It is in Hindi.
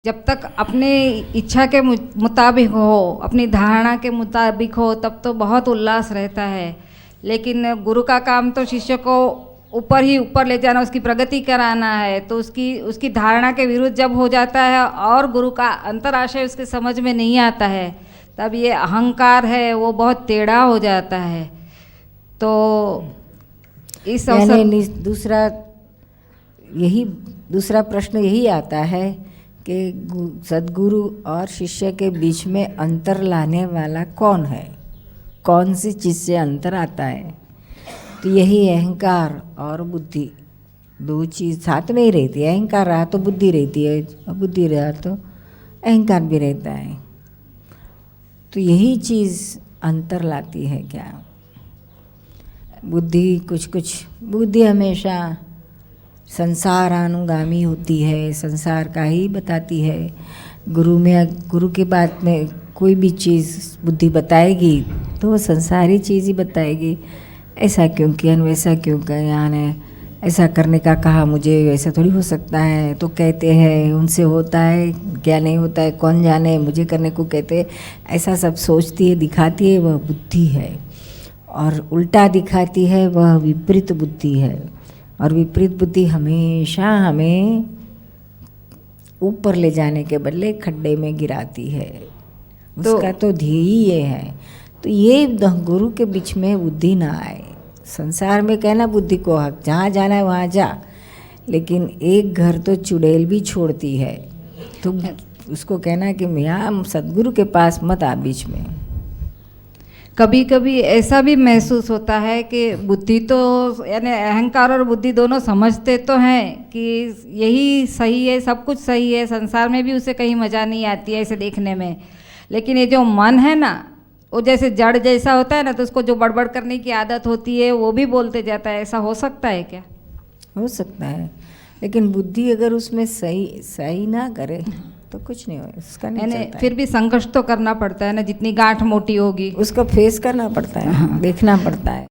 जब तक अपने इच्छा के मुताबिक हो, अपनी धारणा के मुताबिक हो, तब तो बहुत उल्लास रहता है। लेकिन गुरु का काम तो शिष्य को ऊपर ही ऊपर ले जाना, उसकी प्रगति कराना है। तो उसकी धारणा के विरुद्ध जब हो जाता है और गुरु का अंतराशय उसके समझ में नहीं आता है, तब ये अहंकार है वो बहुत टेढ़ा हो जाता है। तो इस अवसर दूसरा प्रश्न यही आता है कि सद्गुरु और शिष्य के बीच में अंतर लाने वाला कौन है, कौन सी चीज़ से अंतर आता है। तो यही अहंकार और बुद्धि, दो चीज़ साथ में ही रहती है। अहंकार रहा तो बुद्धि रहती है, और बुद्धि रहा तो अहंकार भी रहता है। तो यही चीज़ अंतर लाती है क्या। बुद्धि हमेशा संसारानुगामी होती है, संसार का ही बताती है। गुरु के बात में कोई भी चीज़ बुद्धि बताएगी तो वो संसारी चीज़ ही बताएगी। ऐसा क्यों किया, वैसा क्यों किया ने, ऐसा करने का कहा मुझे, वैसा थोड़ी हो सकता है। तो कहते हैं उनसे होता है क्या नहीं होता है कौन जाने, मुझे करने को कहते, ऐसा सब सोचती है, दिखाती है, वह बुद्धि है। और उल्टा दिखाती है वह विपरीत बुद्धि है। और विपरीत बुद्धि हमेशा हमें ऊपर ले जाने के बदले खड्डे में गिराती है। उसका तो ध्येय ये है। तो ये गुरु के बीच में बुद्धि ना आए। संसार में कहना बुद्धि को हक, जहाँ जाना है वहाँ जा, लेकिन एक घर तो चुड़ैल भी छोड़ती है। तो उसको कहना कि यहाँ सद्गुरु के पास मत आ बीच में। कभी कभी ऐसा भी महसूस होता है कि बुद्धि तो यानी अहंकार और बुद्धि दोनों समझते तो हैं कि यही सही है, सब कुछ सही है, संसार में भी उसे कहीं मज़ा नहीं आती है ऐसे देखने में। लेकिन ये जो मन है ना, वो जैसे जड़ जैसा होता है ना, तो उसको जो बड़बड़ करने की आदत होती है वो भी बोलते जाता है। ऐसा हो सकता है क्या? हो सकता है, लेकिन बुद्धि अगर उसमें सही ना करे तो कुछ नहीं हो, उसका नहीं चलता। फिर भी संघर्ष तो करना पड़ता है ना, जितनी गांठ मोटी होगी उसको फेस करना पड़ता है, देखना पड़ता है।